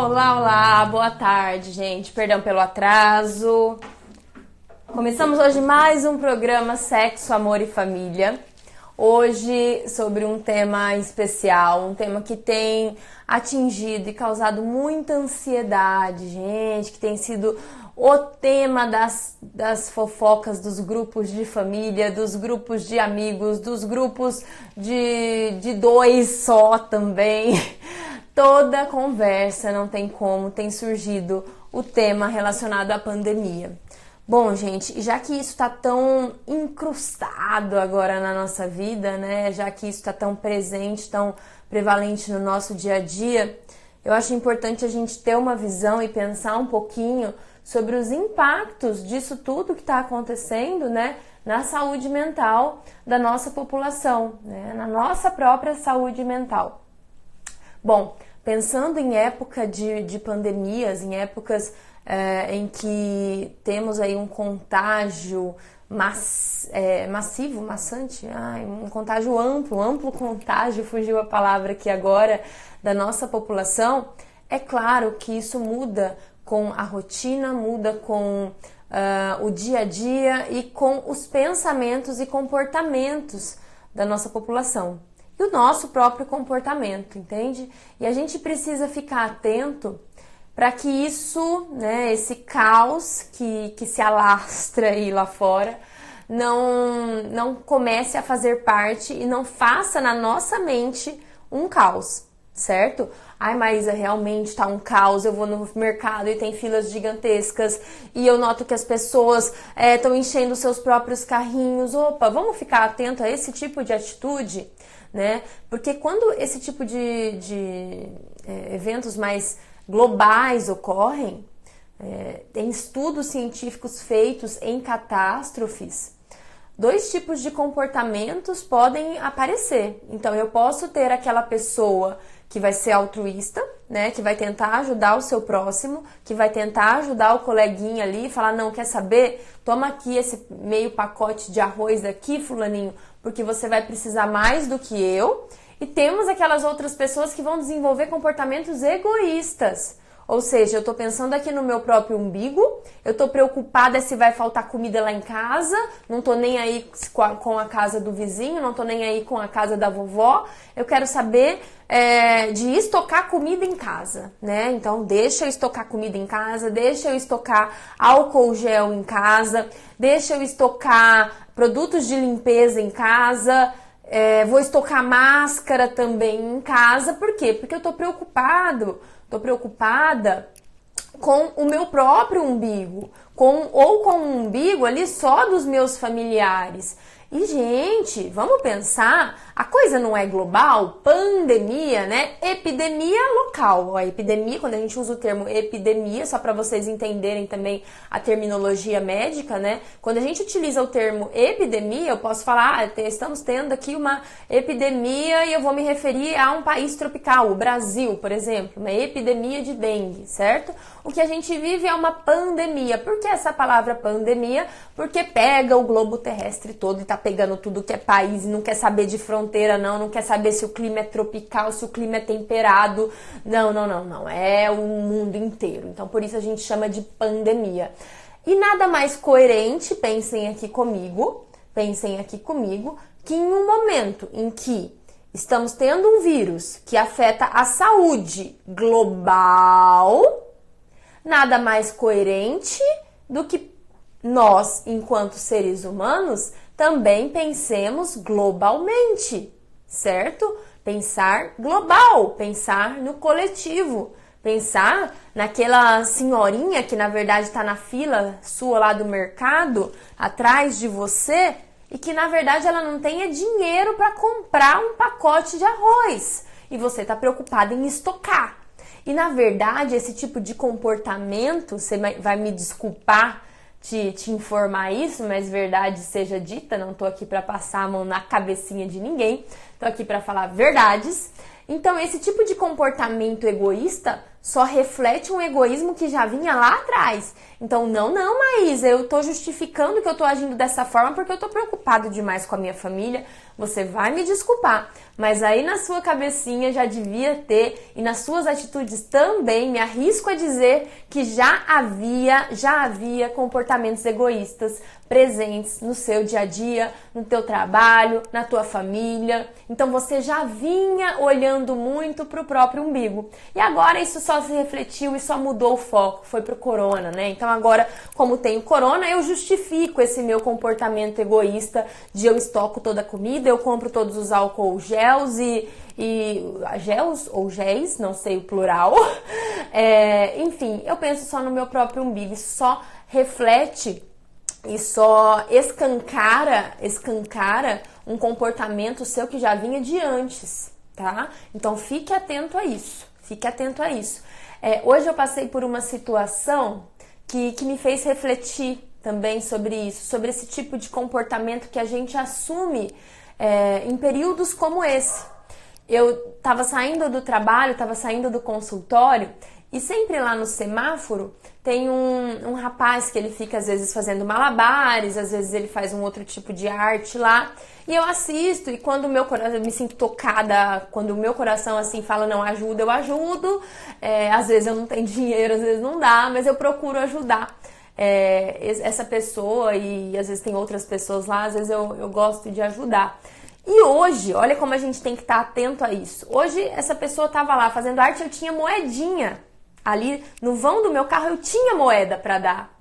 Olá, olá, boa tarde, gente. Perdão pelo atraso. Começamos hoje mais um programa Sexo, Amor e Família. Hoje sobre um tema especial, um tema que tem atingido e causado muita ansiedade, gente, que tem sido o tema das fofocas dos grupos de família, dos grupos de amigos, dos grupos de dois só também. Toda conversa, não tem como, tem surgido o tema relacionado à pandemia. Bom, gente, já que isso está tão incrustado agora na nossa vida, né? Já que isso está tão presente, tão prevalente no nosso dia a dia, eu acho importante a gente ter uma visão e pensar um pouquinho sobre os impactos disso tudo que está acontecendo, né? Na saúde mental da nossa população, né? Na nossa própria saúde mental. Bom, pensando em época de pandemias, em épocas em que temos aí um contágio massivo, maçante, um contágio amplo contágio, fugiu a palavra aqui agora, da nossa população, é claro que isso muda com a rotina, muda com o dia a dia e com os pensamentos e comportamentos da nossa população. E o nosso próprio comportamento, entende? E a gente precisa ficar atento para que isso, né, esse caos que se alastra aí lá fora, não comece a fazer parte e não faça na nossa mente um caos, certo? Ai, Maísa, realmente tá um caos, eu vou no mercado e tem filas gigantescas e eu noto que as pessoas estão enchendo seus próprios carrinhos. Opa, vamos ficar atento a esse tipo de atitude, né? Porque quando esse tipo de eventos mais globais ocorrem, tem estudos científicos feitos em catástrofes, dois tipos de comportamentos podem aparecer. Então, eu posso ter aquela pessoa que vai ser altruísta, né, que vai tentar ajudar o seu próximo, que vai tentar ajudar o coleguinha ali e falar, não, quer saber? Toma aqui esse meio pacote de arroz aqui, fulaninho, porque você vai precisar mais do que eu. E temos aquelas outras pessoas que vão desenvolver comportamentos egoístas. Ou seja, eu estou pensando aqui no meu próprio umbigo, eu estou preocupada se vai faltar comida lá em casa, não estou nem aí com a casa do vizinho, não estou nem aí com a casa da vovó, eu quero saber de estocar comida em casa, né? Então, deixa eu estocar comida em casa, deixa eu estocar álcool gel em casa, deixa eu estocar produtos de limpeza em casa, vou estocar máscara também em casa. Por quê? Porque eu estou preocupada com o meu próprio umbigo, ou com o umbigo ali só dos meus familiares. E, gente, vamos pensar, a coisa não é global, pandemia, né? Epidemia local. A epidemia, quando a gente usa o termo epidemia, só para vocês entenderem também a terminologia médica, né? Quando a gente utiliza o termo epidemia, eu posso falar, estamos tendo aqui uma epidemia e eu vou me referir a um país tropical, o Brasil, por exemplo, uma epidemia de dengue, certo? O que a gente vive é uma pandemia. Por que essa palavra pandemia? Porque pega o globo terrestre todo e tá pegando tudo que é país e não quer saber de fronteira, não quer saber se o clima é tropical, se o clima é temperado. Não. É o mundo inteiro. Então, por isso a gente chama de pandemia. E nada mais coerente, pensem aqui comigo, que em um momento em que estamos tendo um vírus que afeta a saúde global, nada mais coerente do que nós, enquanto seres humanos, também pensemos globalmente, certo? Pensar global, pensar no coletivo, pensar naquela senhorinha que na verdade está na fila sua lá do mercado, atrás de você, e que na verdade ela não tenha dinheiro para comprar um pacote de arroz, e você está preocupado em estocar. E na verdade esse tipo de comportamento, você vai me desculpar te informar isso, mas verdade seja dita, não tô aqui para passar a mão na cabecinha de ninguém, tô aqui para falar verdades. Então, esse tipo de comportamento egoísta só reflete um egoísmo que já vinha lá atrás. Então, não, Maísa, eu tô justificando que eu tô agindo dessa forma porque eu tô preocupado demais com a minha família, você vai me desculpar, mas aí na sua cabecinha já devia ter, e nas suas atitudes também, me arrisco a dizer que já havia comportamentos egoístas presentes no seu dia a dia, no teu trabalho, na tua família. Então você já vinha olhando muito pro próprio umbigo. E agora isso só se refletiu e só mudou o foco, foi pro corona, né? Então agora, como tem o corona, eu justifico esse meu comportamento egoísta de eu estoco toda a comida, eu compro todos os álcool gels e gels ou géis, não sei o plural. Enfim, eu penso só no meu próprio umbigo. Isso só reflete e só escancara um comportamento seu que já vinha de antes, tá? Então fique atento a isso, hoje eu passei por uma situação que me fez refletir também sobre isso, sobre esse tipo de comportamento que a gente assume em períodos como esse. Eu estava saindo do trabalho, estava saindo do consultório, e sempre lá no semáforo tem um rapaz que ele fica às vezes fazendo malabares, às vezes ele faz um outro tipo de arte lá, e eu assisto, e quando o meu coração, eu me sinto tocada, quando o meu coração assim fala, não, ajuda, eu ajudo, às vezes eu não tenho dinheiro, às vezes não dá, mas eu procuro ajudar essa pessoa, e às vezes tem outras pessoas lá, às vezes eu gosto de ajudar. E hoje, olha como a gente tem que estar atento a isso. Hoje essa pessoa estava lá fazendo arte, eu tinha moedinha. Ali no vão do meu carro eu tinha moeda para dar.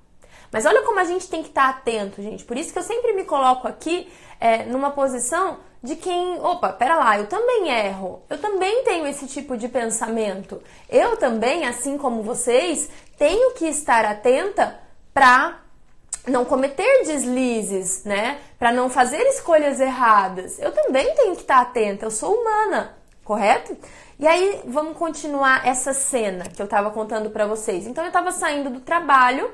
Mas olha como a gente tem que estar atento, gente. Por isso que eu sempre me coloco aqui numa posição de quem... Opa, pera lá, eu também erro. Eu também tenho esse tipo de pensamento. Eu também, assim como vocês, tenho que estar atenta para não cometer deslizes, né? Para não fazer escolhas erradas. Eu também tenho que estar atenta, eu sou humana, correto? E aí, vamos continuar essa cena que eu tava contando pra vocês. Então, eu tava saindo do trabalho,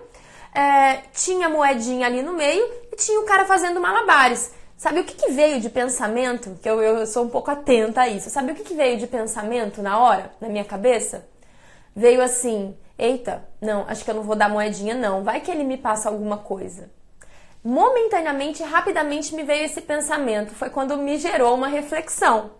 tinha moedinha ali no meio e tinha o cara fazendo malabares. Sabe o que veio de pensamento? Que eu sou um pouco atenta a isso. Sabe o que veio de pensamento na hora, na minha cabeça? Veio assim... Eita, não, acho que eu não vou dar moedinha não, vai que ele me passa alguma coisa. Momentaneamente, rapidamente me veio esse pensamento, foi quando me gerou uma reflexão.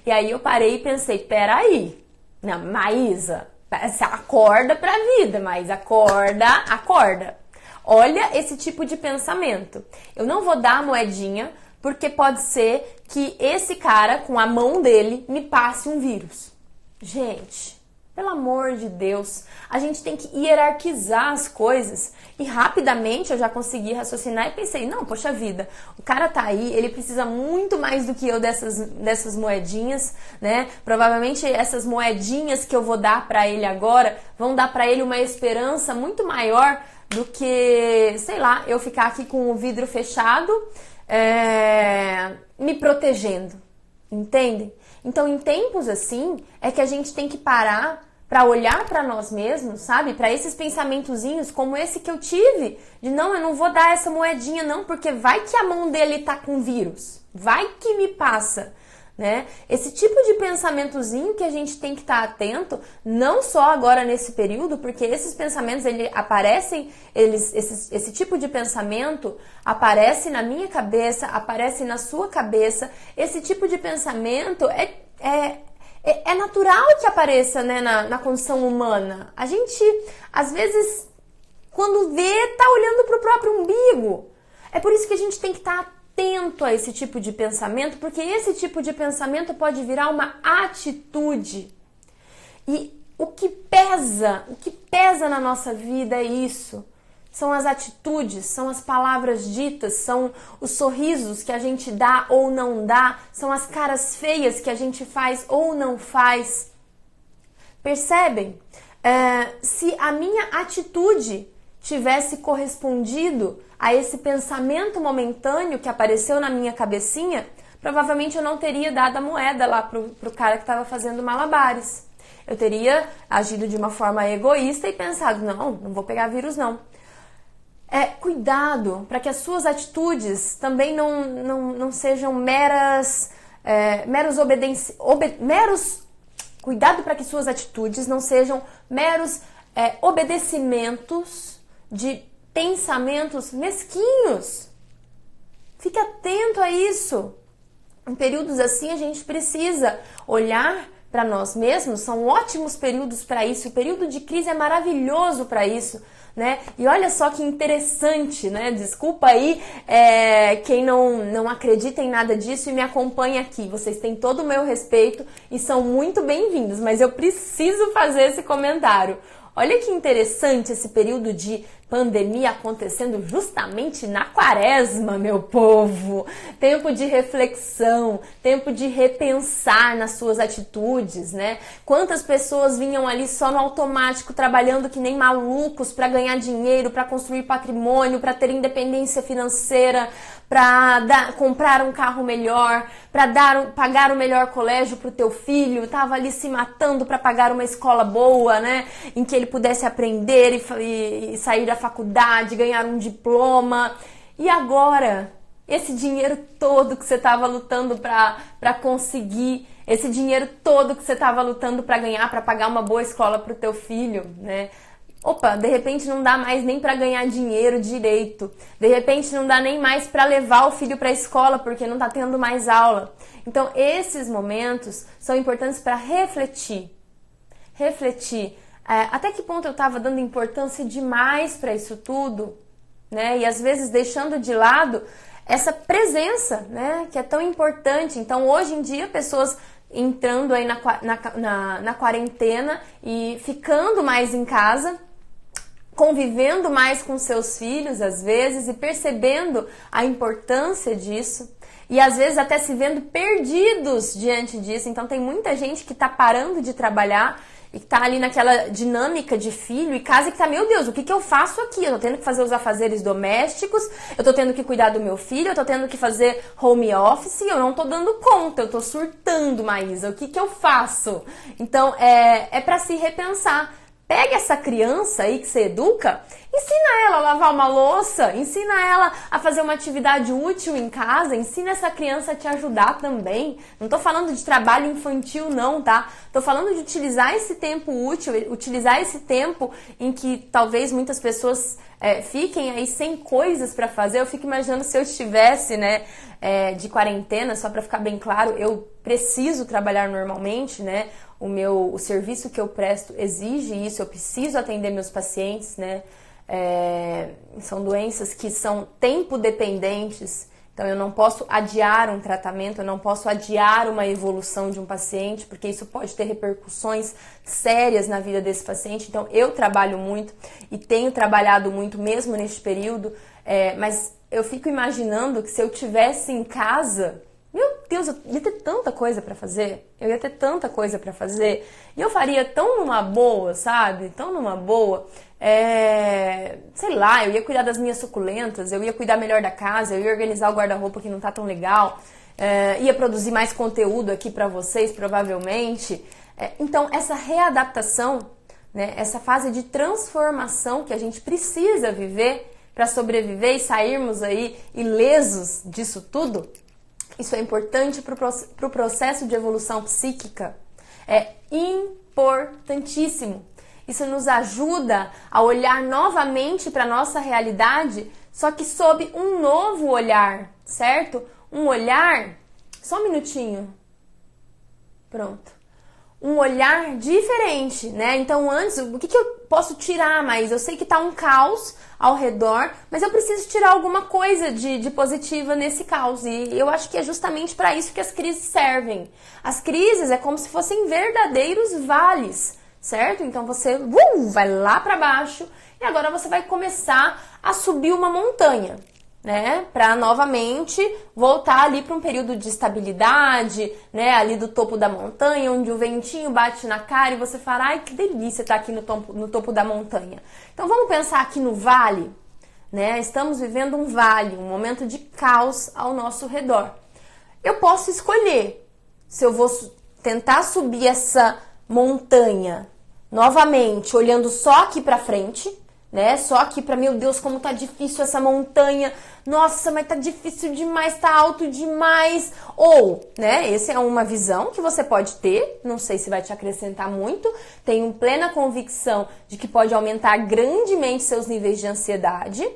E aí eu parei e pensei, peraí, não, Maísa, acorda pra vida, mas acorda. Olha esse tipo de pensamento. Eu não vou dar a moedinha porque pode ser que esse cara, com a mão dele, me passe um vírus. Gente... Pelo amor de Deus, a gente tem que hierarquizar as coisas. E rapidamente eu já consegui raciocinar e pensei, não, poxa vida, o cara tá aí, ele precisa muito mais do que eu dessas moedinhas, né? Provavelmente essas moedinhas que eu vou dar pra ele agora vão dar pra ele uma esperança muito maior do que, sei lá, eu ficar aqui com o vidro fechado, me protegendo, entendem? Então, em tempos assim, é que a gente tem que parar para olhar para nós mesmos, sabe? Para esses pensamentozinhos como esse que eu tive, de não, eu não vou dar essa moedinha não, porque vai que a mão dele tá com vírus, vai que me passa, né? Esse tipo de pensamentozinho que a gente tem que estar atento, não só agora nesse período, porque esses pensamentos esse tipo de pensamento aparece na minha cabeça, aparece na sua cabeça. Esse tipo de pensamento é natural que apareça, né, na condição humana. A gente, às vezes, quando vê, tá olhando pro próprio umbigo. É por isso que a gente tem que estar atento a esse tipo de pensamento, porque esse tipo de pensamento pode virar uma atitude. E o que pesa na nossa vida é isso. São as atitudes, são as palavras ditas, são os sorrisos que a gente dá ou não dá, são as caras feias que a gente faz ou não faz. Percebem? Se a minha atitude tivesse correspondido a esse pensamento momentâneo que apareceu na minha cabecinha, provavelmente eu não teria dado a moeda lá pro cara que estava fazendo malabares. Eu teria agido de uma forma egoísta e pensado, não vou pegar vírus não. Cuidado para que as suas atitudes também não sejam cuidado para que suas atitudes não sejam meros obedecimentos de pensamentos mesquinhos. Fique atento a isso. Em períodos assim, a gente precisa olhar para nós mesmos, são ótimos períodos para isso. O período de crise é maravilhoso para isso, né? E olha só que interessante, né? Desculpa aí quem não acredita em nada disso e me acompanha aqui. Vocês têm todo o meu respeito e são muito bem-vindos, mas eu preciso fazer esse comentário. Olha que interessante esse período de pandemia acontecendo justamente na quaresma, meu povo. Tempo de reflexão, tempo de repensar nas suas atitudes, né? Quantas pessoas vinham ali só no automático, trabalhando que nem malucos para ganhar dinheiro, para construir patrimônio, para ter independência financeira, para comprar um carro melhor, para pagar o melhor colégio para o teu filho, tava ali se matando para pagar uma escola boa, né, em que ele pudesse aprender e sair da faculdade, ganhar um diploma. E agora, esse dinheiro todo que você estava lutando para conseguir, esse dinheiro todo que você estava lutando para ganhar, para pagar uma boa escola para o teu filho, né? Opa, de repente não dá mais nem para ganhar dinheiro direito. De repente não dá nem mais para levar o filho para a escola porque não está tendo mais aula. Então, esses momentos são importantes para refletir. Até que ponto eu estava dando importância demais para isso tudo, né? E às vezes deixando de lado essa presença, né? Que é tão importante. Então, hoje em dia, pessoas entrando aí na quarentena e ficando mais em casa, convivendo mais com seus filhos, às vezes, e percebendo a importância disso. E às vezes até se vendo perdidos diante disso. Então tem muita gente que está parando de trabalhar e que tá ali naquela dinâmica de filho e casa e que tá, meu Deus, o que eu faço aqui? Eu tô tendo que fazer os afazeres domésticos, eu tô tendo que cuidar do meu filho, eu tô tendo que fazer home office, eu não tô dando conta, eu tô surtando, Maísa, o que eu faço? Então, é pra se repensar. Pega essa criança aí que você educa, ensina ela a lavar uma louça, ensina ela a fazer uma atividade útil em casa, ensina essa criança a te ajudar também. Não tô falando de trabalho infantil não, tá? Tô falando de utilizar esse tempo útil, utilizar esse tempo em que talvez muitas pessoas fiquem aí sem coisas pra fazer. Eu fico imaginando se eu estivesse, né, de quarentena, só pra ficar bem claro, eu preciso trabalhar normalmente, né? O serviço que eu presto exige isso, eu preciso atender meus pacientes, né? São doenças que são tempo dependentes, então eu não posso adiar um tratamento, eu não posso adiar uma evolução de um paciente, porque isso pode ter repercussões sérias na vida desse paciente. Então eu trabalho muito e tenho trabalhado muito mesmo neste período, mas eu fico imaginando que se eu tivesse em casa, meu Deus, eu ia ter tanta coisa pra fazer, e eu faria tão numa boa, sabe? Tão numa boa, sei lá, eu ia cuidar das minhas suculentas, eu ia cuidar melhor da casa, eu ia organizar o guarda-roupa que não tá tão legal, ia produzir mais conteúdo aqui pra vocês, provavelmente. Então, essa readaptação, né, essa fase de transformação que a gente precisa viver pra sobreviver e sairmos aí ilesos disso tudo, isso é importante para o processo de evolução psíquica. É importantíssimo. Isso nos ajuda a olhar novamente para a nossa realidade, só que sob um novo olhar, certo? Um olhar... Só um minutinho. Pronto. Um olhar diferente, né? Então, antes, o que eu posso tirar mais? Eu sei que tá um caos ao redor, mas eu preciso tirar alguma coisa de positiva nesse caos. E eu acho que é justamente para isso que as crises servem. As crises é como se fossem verdadeiros vales, certo? Então, você vai lá para baixo e agora você vai começar a subir uma montanha, né, para novamente voltar ali para um período de estabilidade, né, ali do topo da montanha, onde o ventinho bate na cara e você fala, ai, que delícia estar aqui no topo da montanha. Então vamos pensar aqui no vale, né, estamos vivendo um vale, um momento de caos ao nosso redor. Eu posso escolher se eu vou tentar subir essa montanha novamente, olhando só aqui para frente, né? Só aqui pra, meu Deus, como tá difícil essa montanha. Nossa, mas tá difícil demais, tá alto demais. Ou, né, essa é uma visão que você pode ter, não sei se vai te acrescentar muito. Tenho plena convicção de que pode aumentar grandemente seus níveis de ansiedade.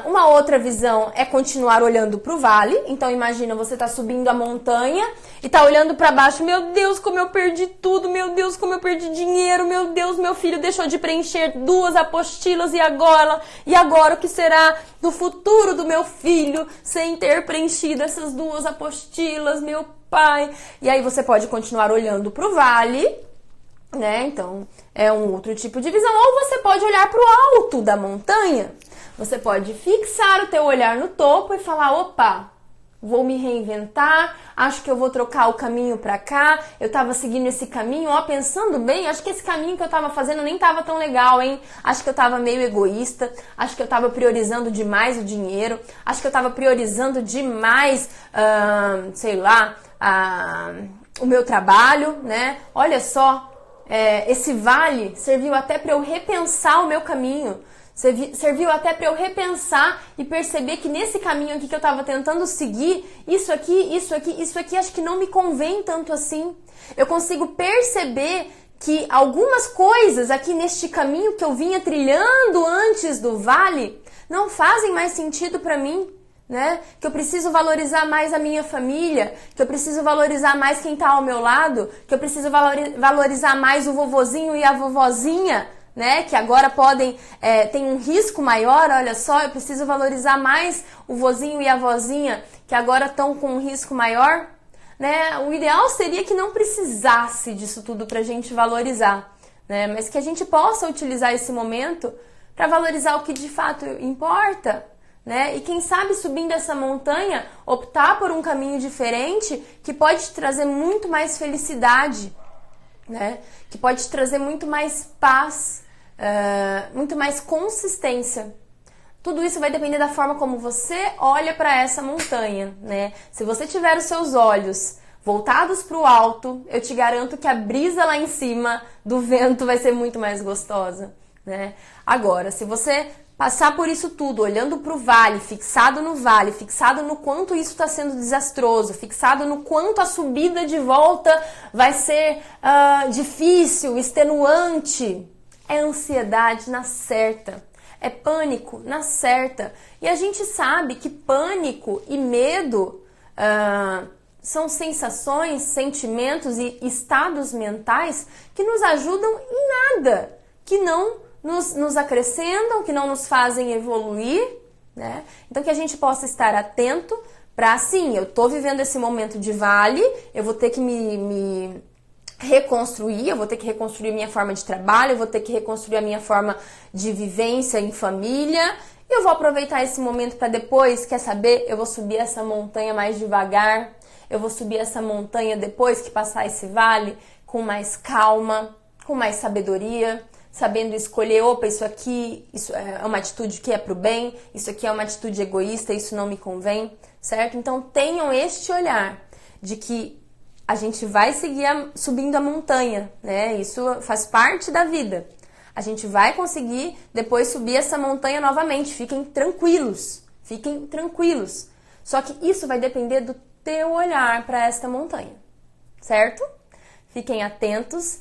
Uma outra visão é continuar olhando para o vale. Então imagina, você tá subindo a montanha e tá olhando para baixo. Meu Deus, como eu perdi tudo. Meu Deus, como eu perdi dinheiro. Meu Deus, meu filho deixou de preencher 2 apostilas. E agora? E agora o que será do futuro do meu filho sem ter preenchido essas 2 apostilas, meu pai? E aí você pode continuar olhando para o vale, né? Então é um outro tipo de visão. Ou você pode olhar para o alto da montanha. Você pode fixar o teu olhar no topo e falar, opa, vou me reinventar, acho que eu vou trocar o caminho pra cá, eu tava seguindo esse caminho, ó, pensando bem, acho que esse caminho que eu tava fazendo nem tava tão legal, hein? Acho que eu tava meio egoísta, acho que eu tava priorizando demais o dinheiro, acho que eu tava priorizando demais, sei lá, o meu trabalho, né? Olha só, esse vale serviu até pra eu repensar o meu caminho. Serviu até para eu repensar e perceber que nesse caminho aqui que eu estava tentando seguir, isso aqui, acho que não me convém tanto assim. Eu consigo perceber que algumas coisas aqui neste caminho que eu vinha trilhando antes do vale não fazem mais sentido para mim, né? Que eu preciso valorizar mais a minha família, que eu preciso valorizar mais quem está ao meu lado, que eu preciso valorizar mais o vovozinho e a vovozinha, né, que agora tem um risco maior. Olha só, eu preciso valorizar mais o vozinho e a vozinha, que agora estão com um risco maior, né? O ideal seria que não precisasse disso tudo pra gente valorizar, né? Mas que a gente possa utilizar esse momento para valorizar o que de fato importa, né? E quem sabe, subindo essa montanha, optar por um caminho diferente que pode te trazer muito mais felicidade, né? Que pode te trazer muito mais paz, muito mais consistência. Tudo isso vai depender da forma como você olha para essa montanha, né? Se você tiver os seus olhos voltados para o alto, eu te garanto que a brisa lá em cima do vento vai ser muito mais gostosa, né? Agora, se você passar por isso tudo, olhando para o vale, fixado no quanto isso está sendo desastroso, fixado no quanto a subida de volta vai ser difícil, extenuante, é ansiedade na certa, é pânico na certa. E a gente sabe que pânico e medo são sensações, sentimentos e estados mentais que nos ajudam em nada, que não nos acrescentam, que não nos fazem evoluir, né? Então que a gente possa estar atento para, sim, eu tô vivendo esse momento de vale, eu vou ter que me reconstruir, eu vou ter que reconstruir minha forma de trabalho, eu vou ter que reconstruir a minha forma de vivência em família, e eu vou aproveitar esse momento para depois, quer saber, eu vou subir essa montanha mais devagar, eu vou subir essa montanha depois que passar esse vale com mais calma, com mais sabedoria, sabendo escolher, opa, isso é uma atitude que é pro bem, isso aqui é uma atitude egoísta, isso não me convém, certo? Então tenham este olhar de que a gente vai seguir subindo a montanha, né? Isso faz parte da vida. A gente vai conseguir depois subir essa montanha novamente, fiquem tranquilos. Só que isso vai depender do teu olhar para esta montanha, certo? Fiquem atentos.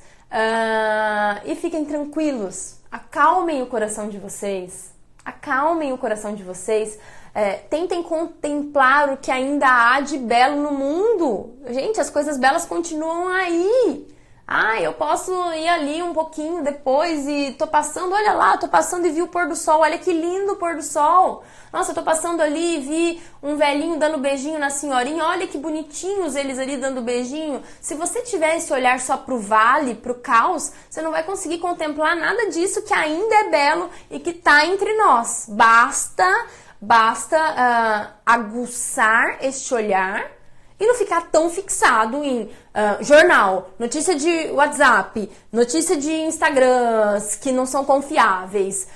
E fiquem tranquilos, acalmem o coração de vocês, tentem contemplar o que ainda há de belo no mundo. Gente, as coisas belas continuam aí. Eu posso ir ali um pouquinho depois e tô passando, olha lá, tô passando e vi o pôr do sol, olha que lindo o pôr do sol. Nossa, eu tô passando ali e vi um velhinho dando beijinho na senhorinha, olha que bonitinhos eles ali dando beijinho. Se você tiver esse olhar só pro vale, pro caos, você não vai conseguir contemplar nada disso que ainda é belo e que tá entre nós. Basta aguçar este olhar e não ficar tão fixado em jornal, notícia de WhatsApp, notícia de Instagrams que não são confiáveis,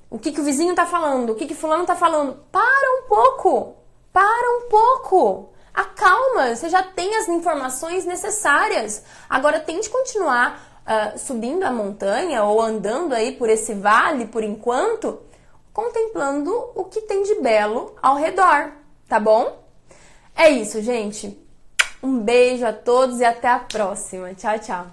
o que o vizinho tá falando, o que fulano tá falando. Para um pouco. Acalma, você já tem as informações necessárias. Agora tente continuar subindo a montanha ou andando aí por esse vale por enquanto, contemplando o que tem de belo ao redor, tá bom? É isso, gente. Um beijo a todos e até a próxima. Tchau, tchau.